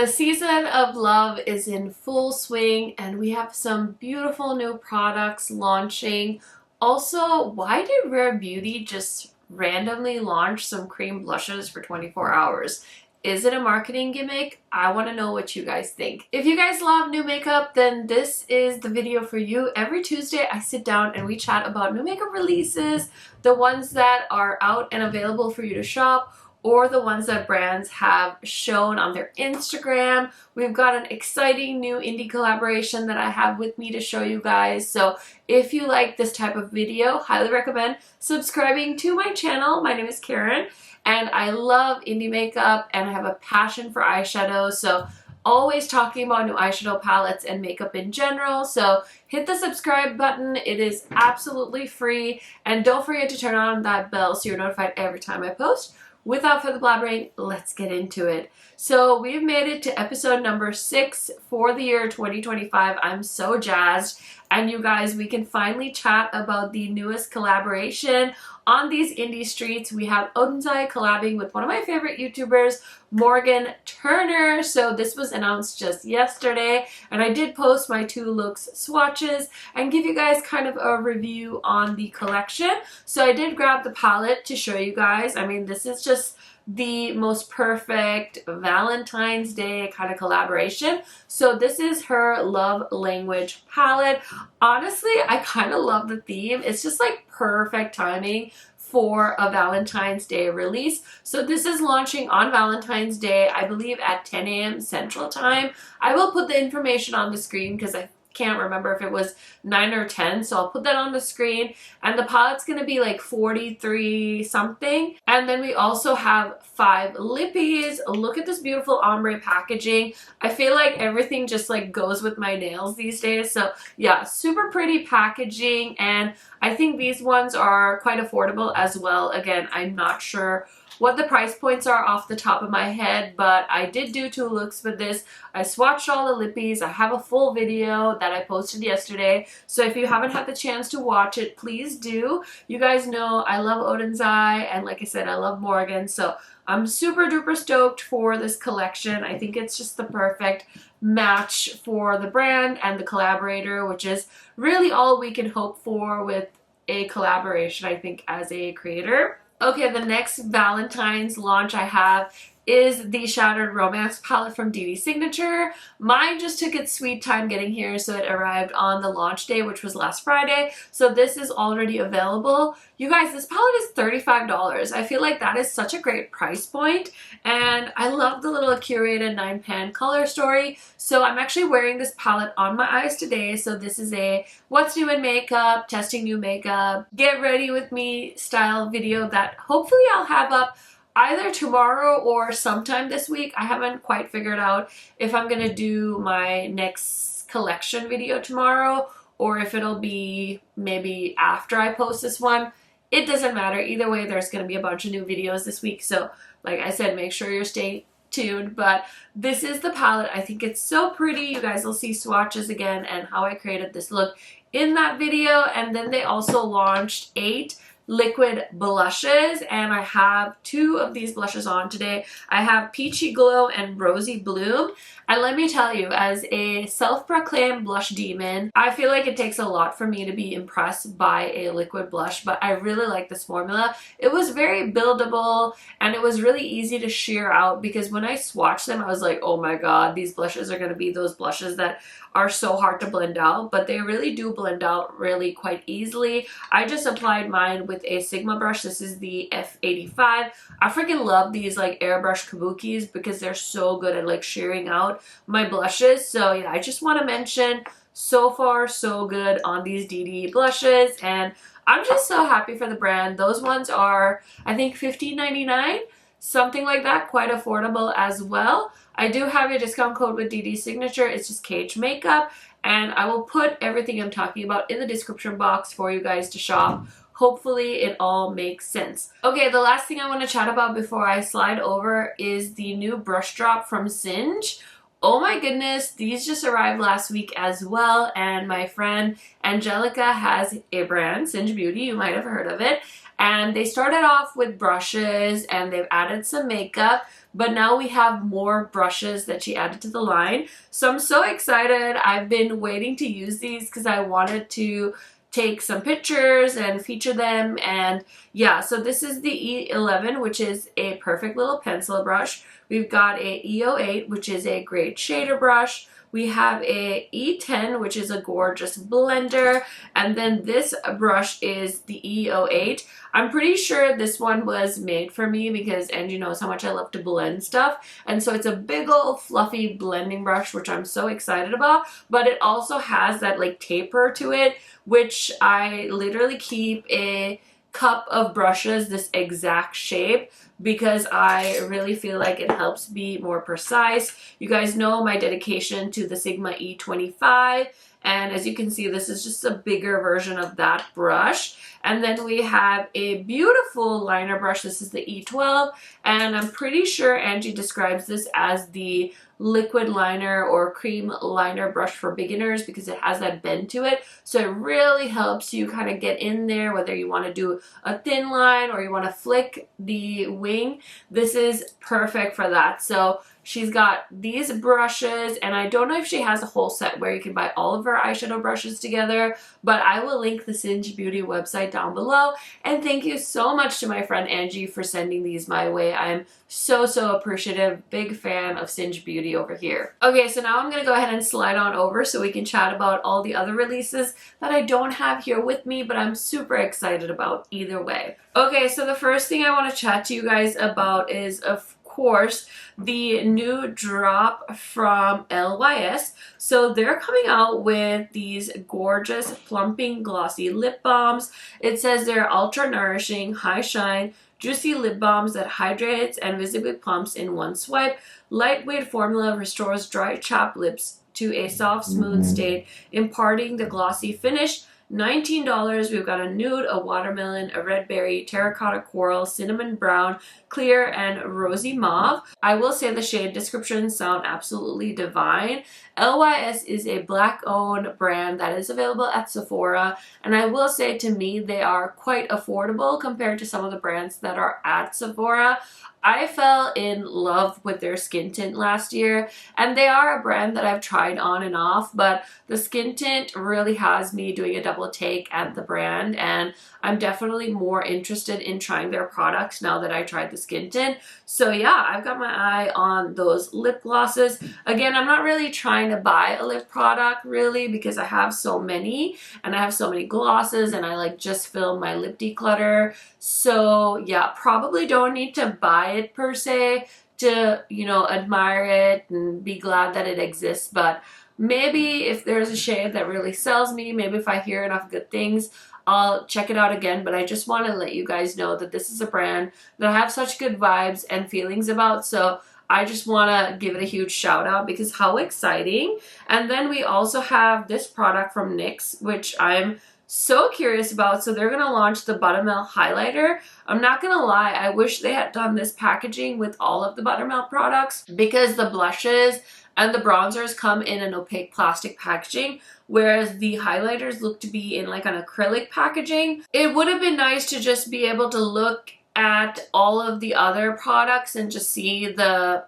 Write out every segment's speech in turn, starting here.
The season of love is in full swing and we have some beautiful new products launching. Also, why did Rare Beauty just randomly launch some cream blushes for 24 hours? Is it a marketing gimmick? I want to know what you guys think. If you guys love new makeup, then this is the video for you. Every Tuesday I sit down and we chat about new makeup releases, the ones that are out and available for you to shop, or the ones that brands have shown on their Instagram. We've got an exciting new indie collaboration that I have with me to show you guys. So if you like this type of video, highly recommend subscribing to my channel. My name is Karen and I love indie makeup and I have a passion for eyeshadow. So always talking about new eyeshadow palettes and makeup in general. So hit the subscribe button. It is absolutely free. And don't forget to turn on that bell so you're notified every time I post. Without further blabbering, let's get into it. So we've made it to episode number 6 for the year 2025. I'm so jazzed. And you guys, we can finally chat about the newest collaboration on these indie streets. We have Oden's collabing with one of my favorite YouTubers, Morgan Turner. So this was announced just yesterday and I did post my 2 looks swatches and give you guys kind of a review on the collection. So I did grab the palette to show you guys. I mean, this is just the most perfect Valentine's Day kind of collaboration. So this is her love language palette. Honestly, I kind of love the theme. It's just like perfect timing for a Valentine's Day release. So this is launching on Valentine's Day, I believe at 10 a.m. Central Time. I will put the information on the screen because I can't remember if it was 9 or 10, so I'll put that on the screen. And the palette's gonna be like 43 something. And then we also have 5 lippies. Look at this beautiful ombre packaging. I feel like everything just like goes with my nails these days. So yeah, super pretty packaging, and I think these ones are quite affordable as well. Again, I'm not sure what the price points are off the top of my head, but I did do 2 looks with this. I swatched all the lippies. I have a full video that I posted yesterday, so if you haven't had the chance to watch it, please do. You guys know I love Oden's and like I said, I love Morgan, so I'm super duper stoked for this collection. I think it's just the perfect match for the brand and the collaborator, which is really all we can hope for with a collaboration, I think, as a creator. Okay, the next Valentine's launch I have is the Shattered Romance palette from DD Signature. Mine just took its sweet time getting here, so it arrived on the launch day, which was last Friday. So this is already available. You guys, this palette is $35. I feel like that is such a great price point, and I love the little curated 9-pan color story. So I'm actually wearing this palette on my eyes today. So this is a what's new in makeup, testing new makeup, get ready with me style video that hopefully I'll have up either tomorrow or sometime this week. I haven't quite figured out if I'm gonna do my next collection video tomorrow or if it'll be maybe after I post this one. It doesn't matter. Either way, there's gonna be a bunch of new videos this week. So like I said, make sure you're staying tuned. But this is the palette. I think it's so pretty. You guys will see swatches again and how I created this look in that video. And then they also launched 8 liquid blushes, and I have 2 of these blushes on today. I have Peachy Glow and Rosy Bloom, and let me tell you, as a self-proclaimed blush demon, I feel like it takes a lot for me to be impressed by a liquid blush, but I really like this formula. It was very buildable and it was really easy to sheer out, because when I swatched them I was like, oh my god, these blushes are going to be those blushes that are so hard to blend out, but they really do blend out really quite easily. I just applied mine with a Sigma brush. This is the F85. I freaking love these like airbrush kabukis because they're so good at like shearing out my blushes. So yeah, I just want to mention, so far so good on these DD blushes, and I'm just so happy for the brand. Those ones are, I think, $15.99, something like that, quite affordable as well. I do have a discount code with DD Signature. It's just KHMAKEUP, and I will put everything I'm talking about in the description box for you guys to shop. Hopefully it all makes sense. Okay, the last thing I want to chat about before I slide over is the new brush drop from Singe. Oh my goodness, these just arrived last week as well, and my friend Angelica has a brand, Singe Beauty, you might have heard of it, and they started off with brushes and they've added some makeup, but now we have more brushes that she added to the line. So I'm so excited. I've been waiting to use these because I wanted to take some pictures and feature them. And yeah, so this is the E11, which is a perfect little pencil brush. We've got a E08, which is a great shader brush. We have a E10, which is a gorgeous blender. And then this brush is the E08. I'm pretty sure this one was made for me because Angie knows how much I love to blend stuff. And so it's a big old fluffy blending brush, which I'm so excited about. But it also has that like taper to it, which I literally keep a cup of brushes this exact shape because I really feel like it helps be more precise. You guys know my dedication to the Sigma E25, and as you can see, this is just a bigger version of that brush. And then we have a beautiful liner brush. This is the E12, and I'm pretty sure Angie describes this as the liquid liner or cream liner brush for beginners because it has that bend to it. So it really helps you kind of get in there, whether you want to do a thin line or you want to flick the wing. This is perfect for that. So she's got these brushes, and I don't know if she has a whole set where you can buy all of her eyeshadow brushes together, but I will link the Singe Beauty website down below. And thank you so much to my friend Angie for sending these my way. I'm so appreciative. Big fan of Singe Beauty over here. Okay, so now I'm going to go ahead and slide on over so we can chat about all the other releases that I don't have here with me, but I'm super excited about either way. Okay, so the first thing I want to chat to you guys about is, of course, the new drop from LYS. So they're coming out with these gorgeous plumping glossy lip balms. It says they're ultra nourishing, high shine, juicy lip balms that hydrates and visibly plumps in one swipe. Lightweight formula restores dry chapped lips to a soft, smooth state, imparting the glossy finish. $19. We've got a nude, a watermelon, a red berry, terracotta coral, cinnamon brown, clear, and rosy mauve. I will say the shade descriptions sound absolutely divine. LYS is a Black-owned brand that is available at Sephora, and I will say, to me, they are quite affordable compared to some of the brands that are at Sephora. I fell in love with their skin tint last year, and they are a brand that I've tried on and off, but the skin tint really has me doing a double take at the brand, and I'm definitely more interested in trying their products now that I tried the skin tint. So yeah, I've got my eye on those lip glosses. Again, I'm not really trying to buy a lip product really because I have so many, and I have so many glosses, and I like just film my lip declutter. So yeah, probably don't need to buy it per se to, you know, admire it and be glad that it exists, but maybe if there's a shade that really sells me, maybe if I hear enough good things, I'll check it out again. But I just want to let you guys know that this is a brand that I have such good vibes and feelings about, so I just want to give it a huge shout out because how exciting. And then we also have this product from NYX, which I'm so curious about. So they're going to launch the Buttermelt highlighter. I'm not going to lie, I wish they had done this packaging with all of the Buttermelt products because the blushes and the bronzers come in an opaque plastic packaging, whereas the highlighters look to be in like an acrylic packaging. It would have been nice to just be able to look at all of the other products and just see the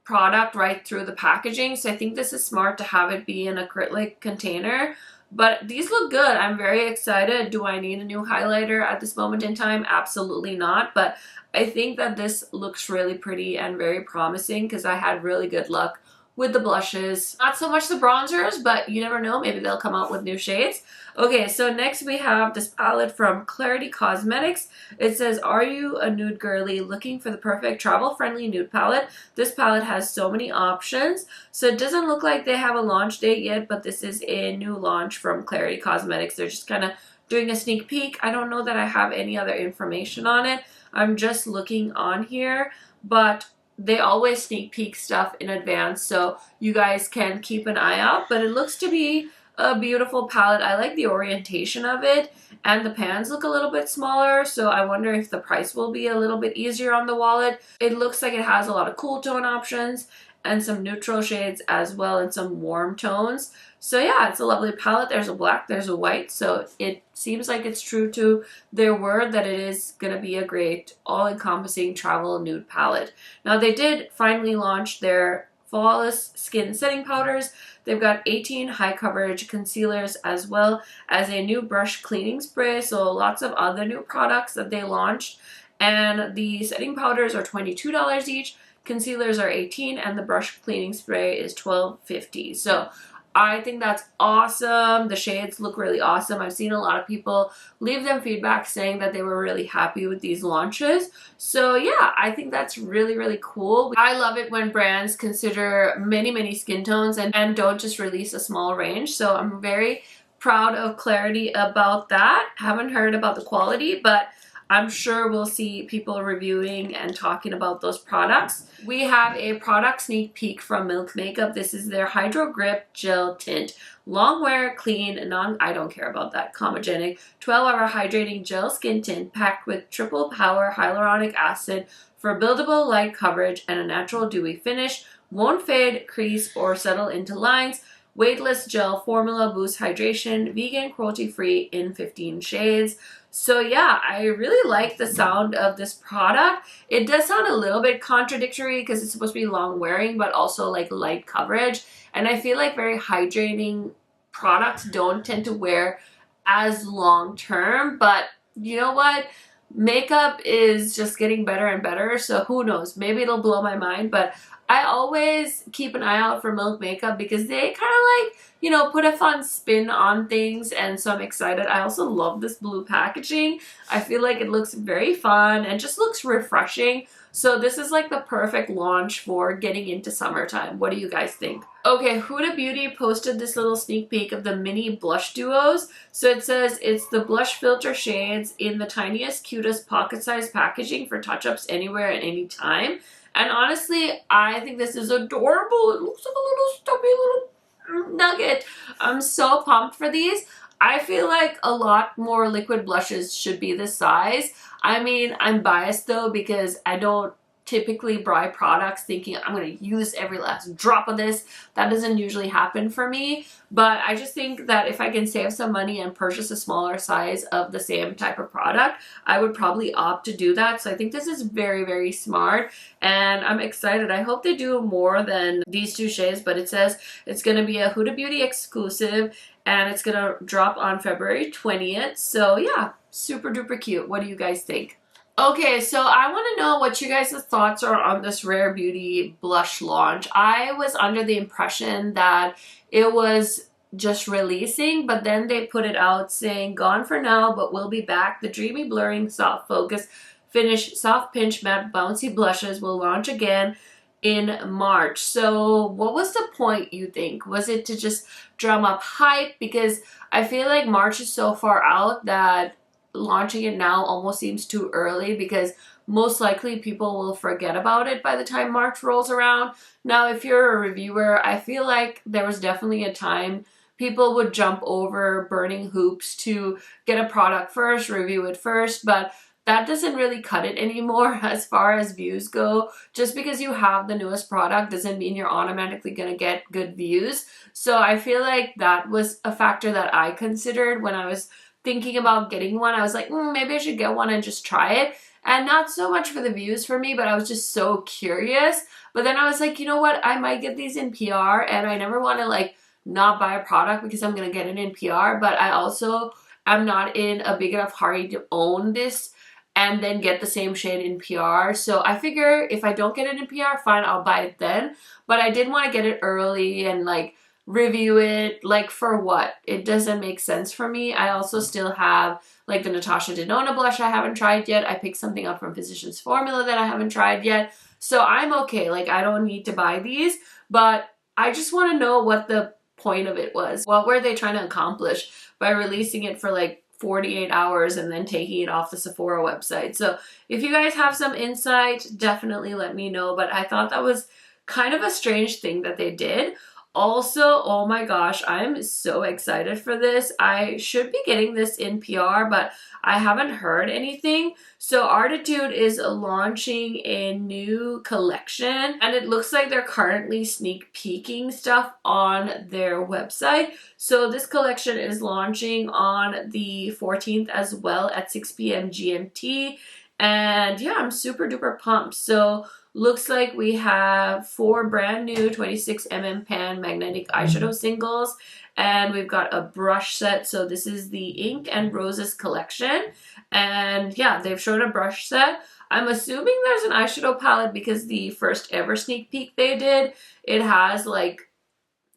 product right through the packaging. So I think this is smart to have it be an acrylic container. But these look good. I'm very excited. Do I need a new highlighter at this moment in time? Absolutely not. But I think that this looks really pretty and very promising because I had really good luck with the blushes. Not so much the bronzers, but you never know. Maybe they'll come out with new shades. Okay, so next we have this palette from Clarity Cosmetics. It says, are you a nude girly looking for the perfect travel-friendly nude palette? This palette has so many options. So it doesn't look like they have a launch date yet, but this is a new launch from Clarity Cosmetics. They're just kind of doing a sneak peek. I don't know that I have any other information on it. I'm just looking on here, but they always sneak peek stuff in advance, so you guys can keep an eye out. But it looks to be a beautiful palette. I like the orientation of it, and the pans look a little bit smaller, so I wonder if the price will be a little bit easier on the wallet. It looks like it has a lot of cool tone options, and some neutral shades as well, and some warm tones. So yeah, it's a lovely palette. There's a black, there's a white, so it seems like it's true to their word that it is going to be a great all-encompassing travel nude palette. Now they did finally launch their Flawless Skin Setting Powders. They've got 18 high coverage concealers as well as a new brush cleaning spray, so lots of other new products that they launched. And the setting powders are $22 each, concealers are $18, and the brush cleaning spray is $12.50. So I think that's awesome. The shades look really awesome. I've seen a lot of people leave them feedback saying that they were really happy with these launches. So yeah, I think that's really, really cool. I love it when brands consider many skin tones and don't just release a small range. So I'm very proud of Clarity about that. Haven't heard about the quality, but I'm sure we'll see people reviewing and talking about those products. We have a product sneak peek from Milk Makeup. This is their Hydro Grip Gel Tint. Long wear, clean, I don't care about that, comedogenic, 12-hour hydrating gel skin tint packed with triple power hyaluronic acid for buildable light coverage and a natural dewy finish. Won't fade, crease, or settle into lines. Weightless gel formula boosts hydration, vegan, cruelty-free in 15 shades. So yeah, I really like the sound of this product. It does sound a little bit contradictory because it's supposed to be long wearing, but also like light coverage. And I feel like very hydrating products don't tend to wear as long term, but you know what? Makeup is just getting better and better, so who knows? Maybe it'll blow my mind, but I always keep an eye out for Milk Makeup because they kind of like, you know, put a fun spin on things, and so I'm excited. I also love this blue packaging. I feel like it looks very fun and just looks refreshing. So this is like the perfect launch for getting into summertime. What do you guys think? Okay, Huda Beauty posted this little sneak peek of the mini blush duos. So it says it's the blush filter shades in the tiniest, cutest pocket-sized packaging for touch-ups anywhere at any time. And honestly, I think this is adorable. It looks like a little stubby little nugget. I'm so pumped for these. I feel like a lot more liquid blushes should be this size. I mean, I'm biased though because I don't typically buy products thinking I'm going to use every last drop of this. That doesn't usually happen for me. But I just think that if I can save some money and purchase a smaller size of the same type of product, I would probably opt to do that. So I think this is very smart and I'm excited. I hope they do more than these two shades, but it says it's going to be a Huda Beauty exclusive and it's going to drop on February 20th. So yeah, super duper cute. What do you guys think? Okay, so I want to know what you guys' thoughts are on this Rare Beauty blush launch. I was under the impression that it was just releasing, but then they put it out saying, gone for now, but we'll be back. The dreamy, blurring, soft focus, finish, soft pinch, matte, bouncy blushes will launch again in March. So what was the point, you think? Was it to just drum up hype? Because I feel like March is so far out that launching it now almost seems too early because most likely people will forget about it by the time March rolls around. Now, if you're a reviewer, I feel like there was definitely a time people would jump over burning hoops to get a product first, review it first, but that doesn't really cut it anymore as far as views go. Just because you have the newest product doesn't mean you're automatically going to get good views. So I feel like that was a factor that I considered when I was thinking about getting one. I was like, maybe I should get one and just try it. And not so much for the views for me, but I was just so curious. But then I was like, you know what? I might get these in PR and I never want to like not buy a product because I'm going to get it in PR. But I also am not in a big enough hurry to own this and then get the same shade in PR. So I figure if I don't get it in PR, fine, I'll buy it then. But I did want to get it early and like review it, like for what? It doesn't make sense for me. I also still have like the Natasha Denona blush I haven't tried yet. I picked something up from Physicians Formula that I haven't tried yet. So I'm okay. Like I don't need to buy these, but I just want to know what the point of it was. What were they trying to accomplish by releasing it for like 48 hours and then taking it off the Sephora website? So if you guys have some insight, definitely let me know. But I thought that was kind of a strange thing that they did. Also, oh my gosh, I'm so excited for this. I should be getting this in PR, but I haven't heard anything. So Artitude is launching a new collection, and it looks like they're currently sneak peeking stuff on their website. So this collection is launching on the 14th as well at 6 p.m. GMT. And yeah, I'm super duper pumped. So looks like we have 4 brand new 26mm pan magnetic eyeshadow singles, and we've got a brush set. So this is the Ink and Roses collection, and yeah, they've shown a brush set. I'm assuming there's an eyeshadow palette because the first ever sneak peek they did, it has like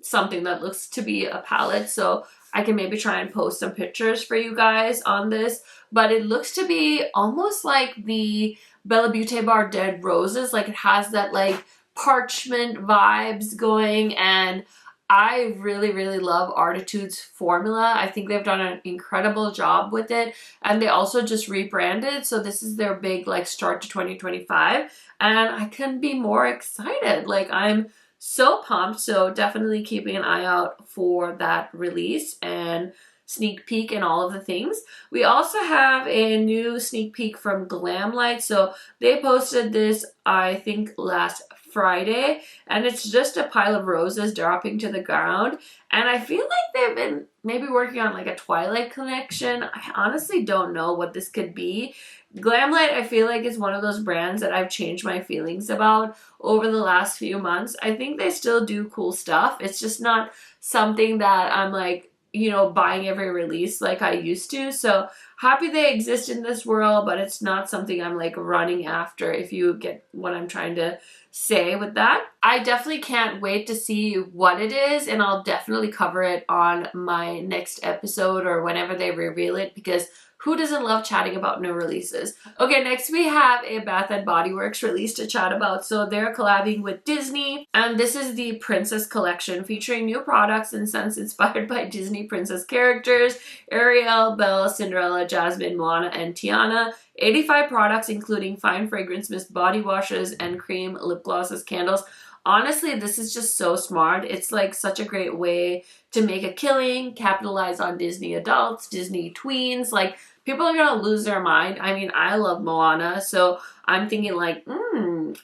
something that looks to be a palette, so I can maybe try and post some pictures for you guys on this. But it looks to be almost like the Bella Beaute Bar Dead Roses. Like it has that like parchment vibes going, and I really, really love Artitude's formula. I think they've done an incredible job with it, and they also just rebranded. So this is their big like start to 2025, and I couldn't be more excited. Like I'm so pumped. So definitely keeping an eye out for that release and sneak peek and all of the things. We also have a new sneak peek from Glamlite. So they posted this, I think, last Friday, and it's just a pile of roses dropping to the ground. And I feel like they've been maybe working on like a Twilight collection. I honestly don't know what this could be. Glamlite, I feel like, is one of those brands that I've changed my feelings about over the last few months. I think they still do cool stuff. It's just not something that I'm like, you know, buying every release like I used to. So happy they exist in this world, but it's not something I'm like running after, if you get what I'm trying to say with that. I definitely can't wait to see what it is, and I'll definitely cover it on my next episode or whenever they reveal it, because who doesn't love chatting about new releases? Okay, next we have a Bath & Body Works release to chat about. So they're collabing with Disney, and this is the Princess Collection featuring new products and scents inspired by Disney princess characters: Ariel, Belle, Cinderella, Jasmine, Moana, and Tiana. 85 products including fine fragrance mist body washes and cream lip glosses, candles. Honestly, this is just so smart. It's like such a great way to make a killing, capitalize on Disney adults, Disney tweens. Like, people are gonna lose their mind. I mean, I love Moana, so I'm thinking like,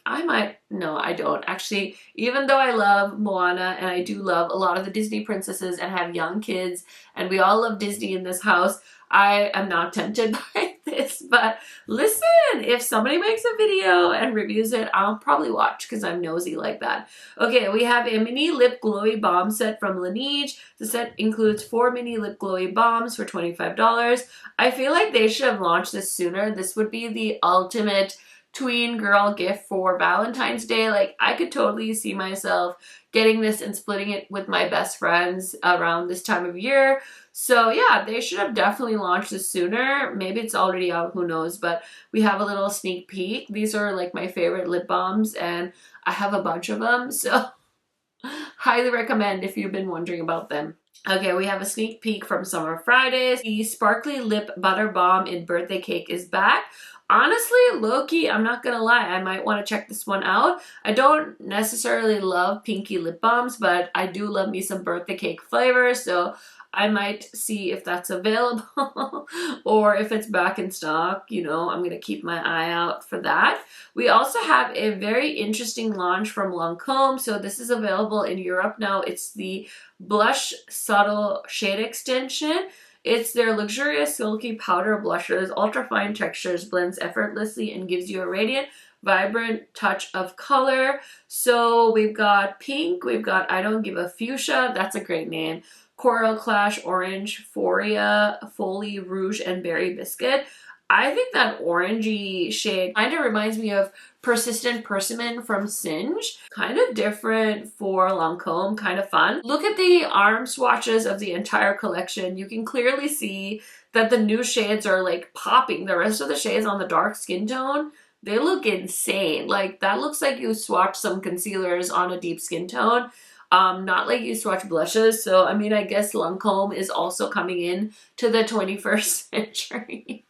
I might, no, I don't. Actually, even though I love Moana and I do love a lot of the Disney princesses and have young kids, and we all love Disney in this house, I am not tempted by this. But listen, if somebody makes a video and reviews it, I'll probably watch because I'm nosy like that. Okay, we have a mini lip glowy balm set from Laneige. The set includes 4 mini lip glowy balms for $25. I feel like they should have launched this sooner. This would be the ultimate tween girl gift for Valentine's Day. Like, I could totally see myself getting this and splitting it with my best friends around this time of year. So yeah, they should have definitely launched this sooner. Maybe it's already out, who knows, but we have a little sneak peek. These are like my favorite lip balms, and I have a bunch of them, so highly recommend if you've been wondering about them. Okay, we have a sneak peek from Summer Fridays. The Sparkly Lip Butter Balm in Birthday Cake is back. Honestly, low-key, I'm not gonna lie, I might want to check this one out. I don't necessarily love pinky lip balms, but I do love me some birthday cake flavors, so I might see if that's available or if it's back in stock. You know, I'm gonna keep my eye out for that. We also have a very interesting launch from Lancome. So this is available in Europe now. It's the Blush Subtle Shade Extension. It's their luxurious silky powder blushes, ultra fine textures, blends effortlessly, and gives you a radiant, vibrant touch of color. So we've got pink, we've got I Don't Give a Fuchsia, that's a great name, Coral Clash Orange, Foria, Foley Rouge, and Berry Biscuit. I think that orangey shade kind of reminds me of Persistent Persimmon from Singe. Kind of different for Lancome, kind of fun. Look at the arm swatches of the entire collection. You can clearly see that the new shades are like popping. The rest of the shades on the dark skin tone, they look insane. Like, that looks like you swatched some concealers on a deep skin tone. Not like you swatch blushes. So, I mean, I guess Lancome is also coming in to the 21st century.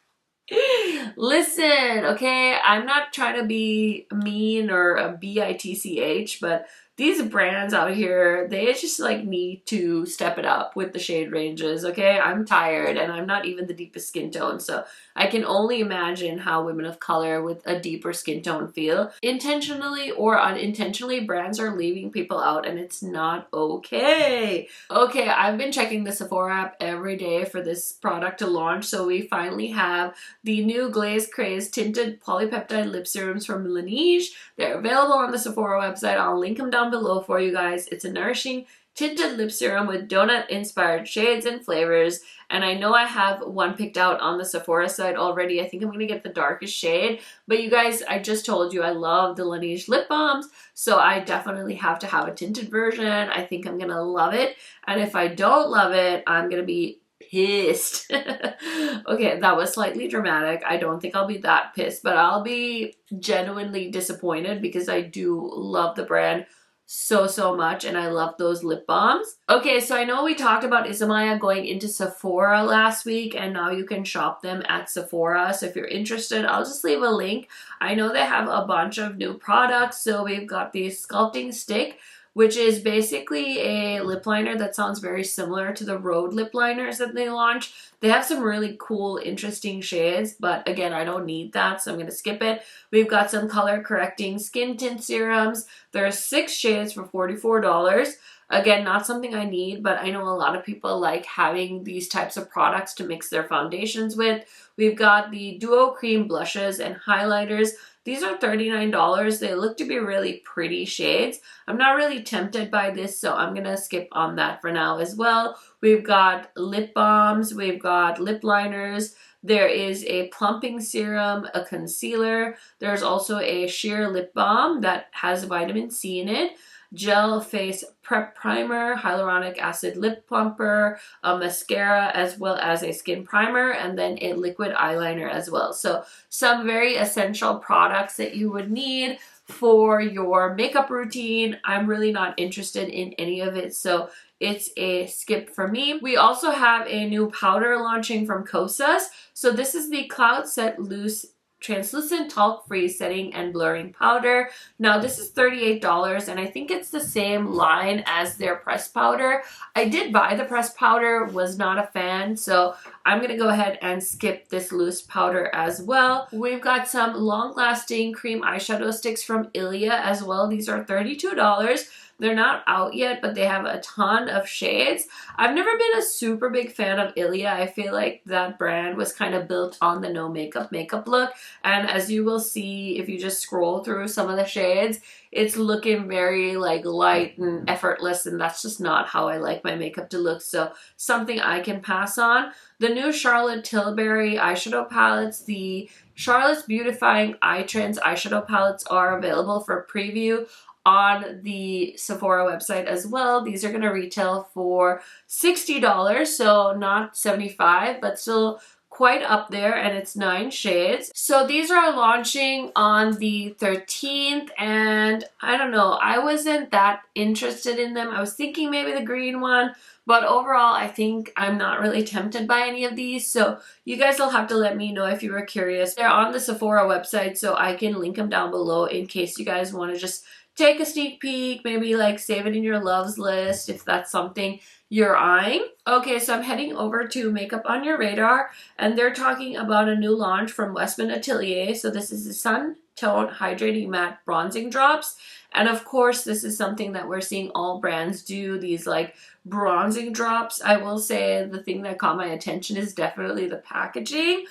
Listen, okay, I'm not trying to be mean or a bitch, but these brands out here, they just like need to step it up with the shade ranges, okay? I'm tired and I'm not even the deepest skin tone, so I can only imagine how women of color with a deeper skin tone feel. Intentionally or unintentionally, brands are leaving people out and it's not okay. Okay, I've been checking the Sephora app every day for this product to launch, so we finally have the new Glaze Craze Tinted Polypeptide Lip Serums from Laneige. They're available on the Sephora website. I'll link them down below for you guys. It's a nourishing tinted lip serum with donut inspired shades and flavors, and I know I have one picked out on the Sephora site already. I think I'm gonna get the darkest shade, but you guys, I just told you I love the Laneige lip balms, so I definitely have to have a tinted version. I think I'm gonna love it, and if I don't love it, I'm gonna be pissed. Okay, that was slightly dramatic. I don't think I'll be that pissed, but I'll be genuinely disappointed because I do love the brand so much and I love those lip balms. Okay, so I know we talked about Isamaya going into Sephora last week and now you can shop them at Sephora. So if you're interested, I'll just leave a link. I know they have a bunch of new products. So we've got the Sculpting Stick, which is basically a lip liner that sounds very similar to the Rhode lip liners that they launched. They have some really cool, interesting shades, but again, I don't need that, so I'm going to skip it. We've got some color correcting skin tint serums. There are 6 shades for $44. Again, not something I need, but I know a lot of people like having these types of products to mix their foundations with. We've got the Duo Cream blushes and highlighters. These are $39. They look to be really pretty shades. I'm not really tempted by this, so I'm gonna skip on that for now as well. We've got lip balms, we've got lip liners, there is a plumping serum, a concealer, there's also a sheer lip balm that has vitamin C in it, gel face prep primer, hyaluronic acid lip plumper, a mascara, as well as a skin primer, and then a liquid eyeliner as well. So some very essential products that you would need for your makeup routine. I'm really not interested in any of it, so it's a skip for me. We also have a new powder launching from Kosas. So this is the Cloud Set Loose Translucent Talc-Free Setting and Blurring Powder. Now this is $38 and I think it's the same line as their pressed powder. I did buy the pressed powder, was not a fan, so I'm gonna go ahead and skip this loose powder as well. We've got some long-lasting cream eyeshadow sticks from Ilia as well. These are $32. They're not out yet, but they have a ton of shades. I've never been a super big fan of Ilia. I feel like that brand was kind of built on the no makeup look. And as you will see, if you just scroll through some of the shades, it's looking very like light and effortless, and that's just not how I like my makeup to look. So something I can pass on. The new Charlotte Tilbury eyeshadow palettes, the Charlotte's Beautifying Eye Trends eyeshadow palettes are available for preview on the Sephora website as well. These are going to retail for $60, so not $75, but still quite up there, and it's 9 shades. So these are launching on the 13th, and I don't know, I wasn't that interested in them. I was thinking maybe the green one, but overall I think I'm not really tempted by any of these, so you guys will have to let me know if you were curious. They're on the Sephora website, so I can link them down below in case you guys want to just take a sneak peek, maybe like save it in your loves list if that's something you're eyeing. Okay, so I'm heading over to Makeup on Your Radar, and they're talking about a new launch from Westman Atelier. So this is the Sun Tone Hydrating Matte Bronzing Drops. And of course, this is something that we're seeing all brands do, these like bronzing drops. I will say the thing that caught my attention is definitely the packaging.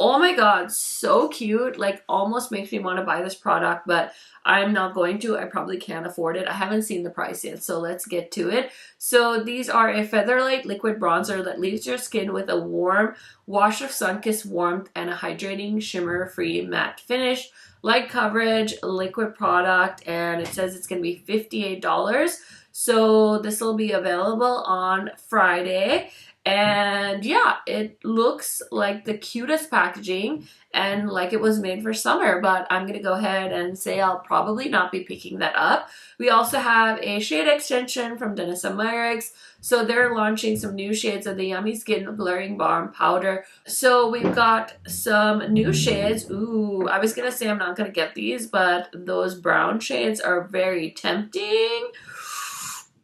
Oh my god, so cute. Like almost makes me want to buy this product, but I'm not going to. I probably can't afford it. I haven't seen the price yet, so let's get to it. So these are a featherlight liquid bronzer that leaves your skin with a warm wash of sun-kissed warmth and a hydrating shimmer-free matte finish. Light coverage, liquid product, and it says it's going to be $58. So this will be available on Friday. And yeah, it looks like the cutest packaging and like it was made for summer, but I'm gonna go ahead and say I'll probably not be picking that up. We also have a shade extension from Isamaya. So they're launching some new shades of the Yummy Skin Blurring Balm Powder. So we've got some new shades. Ooh, I was gonna say I'm not gonna get these, but those brown shades are very tempting.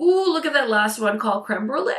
Ooh, look at that last one called Creme Brulee.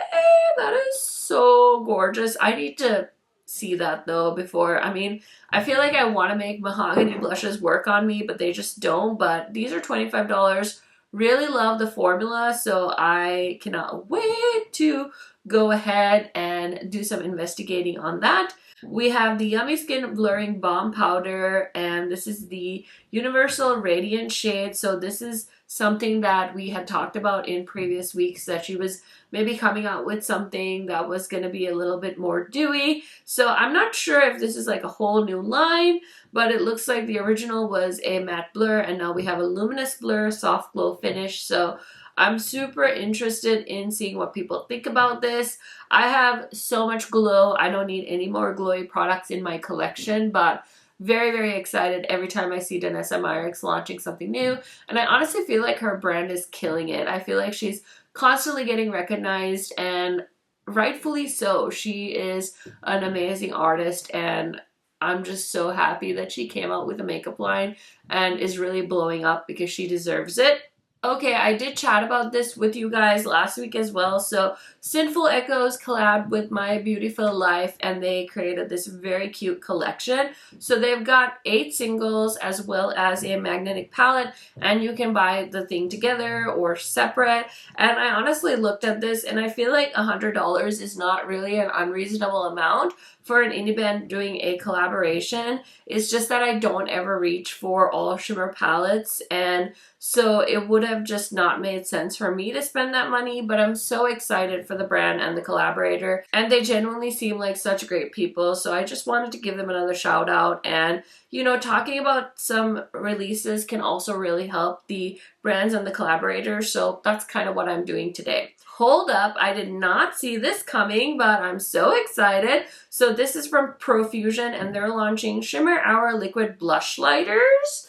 That is so gorgeous. I need to see that though before. I mean, I feel like I want to make mahogany blushes work on me, but they just don't. But these are $25. Really love the formula, so I cannot wait to go ahead and do some investigating on that. We have the Yummy Skin Blurring Balm Powder, and this is the Universal Radiant shade. So this is something that we had talked about in previous weeks, that she was maybe coming out with something that was going to be a little bit more dewy. So I'm not sure if this is like a whole new line, but it looks like the original was a matte blur and now we have a luminous blur soft glow finish. So I'm super interested in seeing what people think about this. I have so much glow. I don't need any more glowy products in my collection, but very, very excited every time I see Isamaya launching something new. And I honestly feel like her brand is killing it. I feel like she's constantly getting recognized, and rightfully so. She is an amazing artist, and I'm just so happy that she came out with a makeup line and is really blowing up because she deserves it. Okay, I did chat about this with you guys last week as well. So Sinful Echoes collabed with My Beautiful Life and they created this very cute collection. So they've got 8 singles as well as a magnetic palette, and you can buy the thing together or separate. And I honestly looked at this and I feel like $100 is not really an unreasonable amount for an indie band doing a collaboration. It's just that I don't ever reach for all shimmer palettes, and so it would have just not made sense for me to spend that money, but I'm so excited for the brand and the collaborator, and they genuinely seem like such great people, so I just wanted to give them another shout out. And you know, talking about some releases can also really help the brands and the collaborators, so that's kind of what I'm doing today. Hold up, I did not see this coming, but I'm so excited. So this is from Profusion and they're launching Shimmer Hour Liquid Blush Lighters.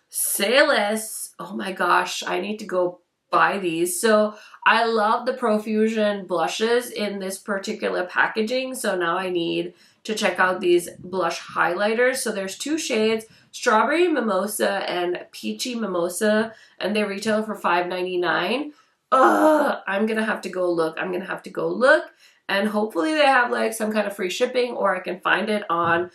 Say less. Oh my gosh, I need to go buy these. So I love the Profusion blushes in this particular packaging, so now I need to check out these blush highlighters. So there's 2 shades, Strawberry Mimosa and Peachy Mimosa, and they retail for $5.99. I'm gonna have to go look. And hopefully they have like some kind of free shipping, or I can find it on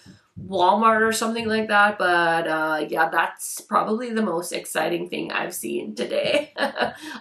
Walmart or something like that. But yeah, that's probably the most exciting thing I've seen today.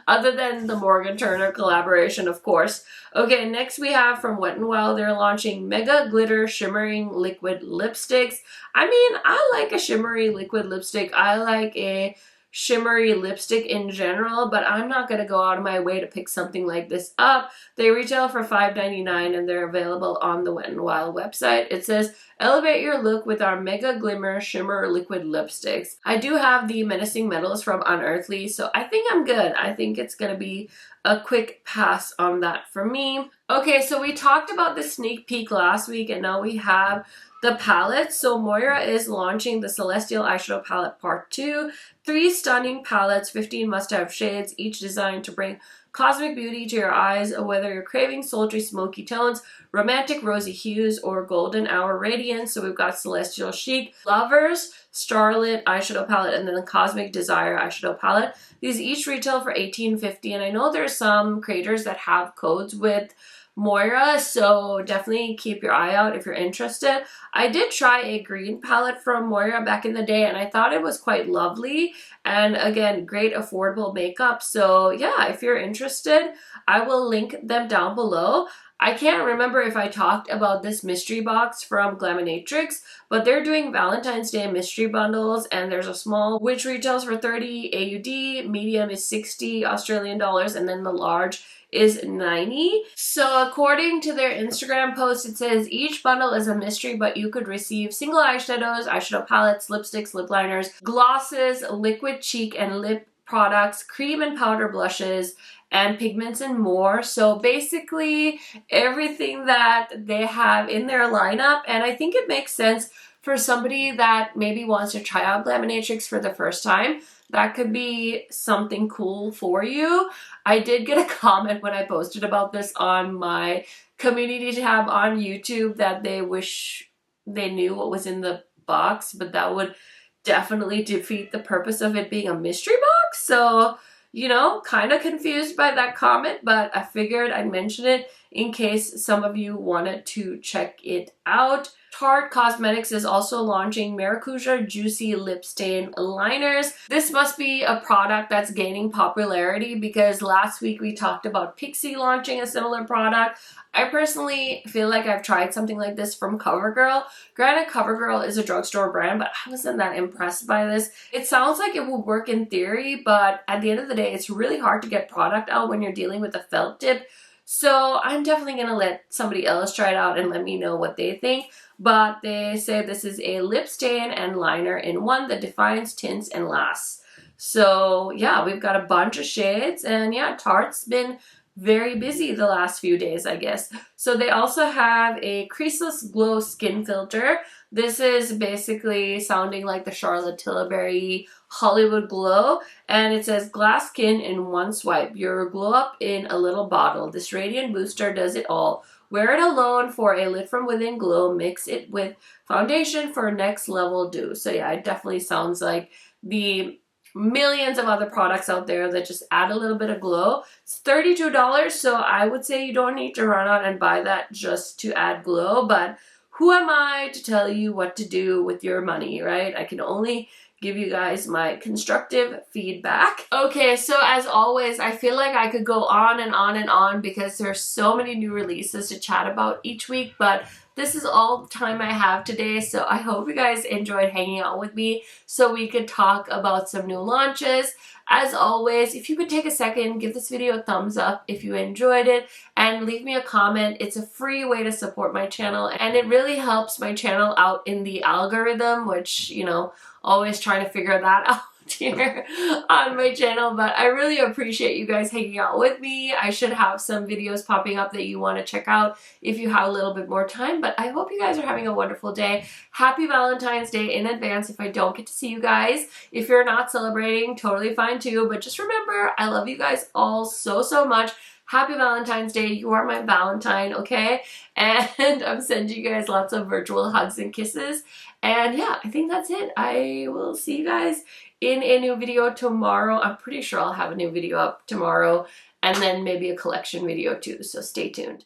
Other than the Morgan Turner collaboration, of course. Okay, next we have from Wet n Wild. They're launching Mega Glitter Shimmering Liquid Lipsticks. I mean, I like a shimmery liquid lipstick. I like a shimmery lipstick in general, but I'm not going to go out of my way to pick something like this up. They retail for $5.99 and they're available on the Wet n Wild website. It says, elevate your look with our Mega Glimmer Shimmer Liquid Lipsticks. I do have the Menacing Metals from Unearthly, so I think I'm good. I think it's going to be a quick pass on that for me. Okay, so we talked about the sneak peek last week, and now we have the palette. So Moira is launching the Celestial Eyeshadow Palette Part 2. 3 stunning palettes, 15 must-have shades, each designed to bring cosmic beauty to your eyes, whether you're craving sultry smoky tones, romantic rosy hues, or golden hour radiance. So we've got Celestial Chic, Lovers, Starlit Eyeshadow Palette, and then the Cosmic Desire Eyeshadow Palette. These each retail for $18.50, and I know there's some creators that have codes with Moira, so definitely keep your eye out if you're interested. I did try a green palette from Moira back in the day, and I thought it was quite lovely, and again, great affordable makeup. So yeah, if you're interested, I will link them down below. I can't remember if I talked about this mystery box from Glaminatrix, but they're doing Valentine's Day mystery bundles, and there's a small which retails for 30 AUD, medium is 60 Australian dollars, and then the large is 90. So according to their Instagram post, it says each bundle is a mystery, but you could receive single eyeshadows, eyeshadow palettes, lipsticks, lip liners, glosses, liquid cheek and lip products, cream and powder blushes, and pigments and more. So basically everything that they have in their lineup, and I think it makes sense for somebody that maybe wants to try out Glaminatrix for the first time. That could be something cool for you. I did get a comment when I posted about this on my community tab on YouTube that they wish they knew what was in the box, but that would definitely defeat the purpose of it being a mystery box. So, you know, kind of confused by that comment, but I figured I'd mention it in case some of you wanted to check it out. Tarte Cosmetics is also launching Maracuja Juicy Lip Stain Liners. This must be a product that's gaining popularity because last week we talked about Pixi launching a similar product. I personally feel like I've tried something like this from CoverGirl. Granted, CoverGirl is a drugstore brand, but I wasn't that impressed by this. It sounds like it will work in theory, but at the end of the day, it's really hard to get product out when you're dealing with a felt tip. So I'm definitely going to let somebody else try it out and let me know what they think. But they say this is a lip stain and liner in one that defines, tints, and lasts. So yeah, we've got a bunch of shades, and yeah, Tarte's been very busy the last few days, I guess. So they also have a creaseless glow skin filter. This is basically sounding like the Charlotte Tilbury Hollywood Glow, and it says glass skin in one swipe. Your glow up in a little bottle. This radiant booster does it all. Wear it alone for a lit from within glow. Mix it with foundation for next level dew. So yeah, it definitely sounds like the millions of other products out there that just add a little bit of glow. It's $32, so I would say you don't need to run out and buy that just to add glow, but who am I to tell you what to do with your money, right? I can only give you guys my constructive feedback. Okay, so as always, I feel like I could go on and on and on because there's so many new releases to chat about each week, but this is all the time I have today, so I hope you guys enjoyed hanging out with me so we could talk about some new launches. As always, if you could take a second, give this video a thumbs up if you enjoyed it, and leave me a comment. It's a free way to support my channel, and it really helps my channel out in the algorithm, which, you know, always trying to figure that out here on my channel, but I really appreciate you guys hanging out with me. I should have some videos popping up that you want to check out if you have a little bit more time, but I hope you guys are having a wonderful day. Happy Valentine's Day in advance if I don't get to see you guys. If you're not celebrating, totally fine too, but just remember, I love you guys all so, so much. Happy Valentine's Day. You are my Valentine, okay? And I'm sending you guys lots of virtual hugs and kisses. And yeah, I think that's it. I will see you guys in a new video tomorrow. I'm pretty sure I'll have a new video up tomorrow, and then maybe a collection video too, so stay tuned.